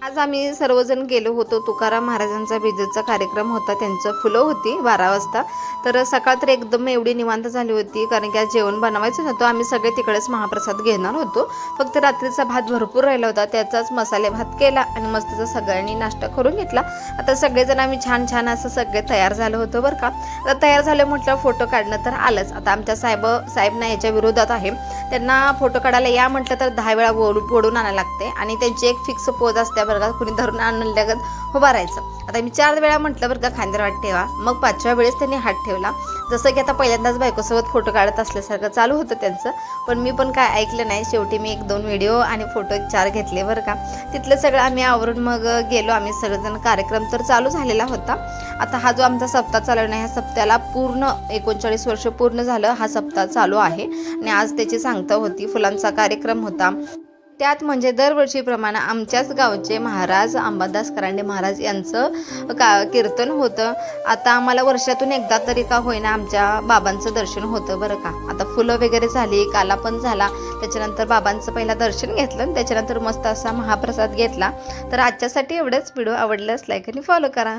आज आम्ही सर्वजण गेलो होतो. तुकाराम महाराजांचा विजेचा कार्यक्रम होता, त्यांचं फुलं होती 12 वाजता. तर सकाळ तर एकदम एवढी निवांत झाली होती, कारण की आज जेवण बनवायचं नव्हतं. आम्ही सगळे तिकडेच महाप्रसाद घेणार होतो. फक्त रात्रीचा भात भरपूर राहिला होता, त्याचाच मसाले भात केला आणि मस्तचा सगळ्यांनी नाश्ता करून घेतला. आता सगळेजण आम्ही छान छान असं सगळे तयार झालो होतो बरं का. तर तयार झाले म्हटलं फोटो काढणं तर आलंच. आता आमच्या साहेब ना याच्या विरोधात आहे, त्यांना फोटो काढायला या म्हटलं तर 10 वेळा ओढून आणायला लागते आणि त्यांची एक फिक्स पोज असते बरं का. कुणी धरून आणल्यागत उभा राहायचं. आता मी 4 वेळा म्हटलं बरं का खांद्यावर हात ठेवा, मग 5व्या वेळेस त्यांनी हात ठेवला. जसं की आता पहिल्यांदाच बायकोसोबत फोटो काढत असल्यासारखं चालू होतं त्यांचं. पण मी पण काय ऐकलं नाही. शेवटी मी 1-2 व्हिडिओ आणि फोटो 4 घेतले बरं का. तिथलं सगळं आम्ही आवरून मग गेलो आम्ही सगळेजण. कार्यक्रम तर चालू झालेला होता. आता हा जो आमचा सप्ताह चालू नाही, ह्या सप्त्याला पूर्ण 39 वर्ष पूर्ण झालं. हा सप्ताह चालू आहे आणि आज त्याची सांगता होती. फुलांचा कार्यक्रम होता. त्यात म्हणजे दरवर्षीप्रमाणे आमच्याच गावचे महाराज अंबादास करांडे महाराज यांचं कीर्तन होतं. आता आम्हाला वर्षातून एकदा तरी का होईना आमच्या बाबांचं दर्शन होतं बरं का. आता फुलं वगैरे झाली, काला पण झाला. त्याच्यानंतर बाबांचं पहिला दर्शन घेतलं आणि त्याच्यानंतर मस्त असा महाप्रसाद घेतला. तर आजच्यासाठी एवढंच. व्हिडिओ आवडल्यास लाईक आणि फॉलो करा.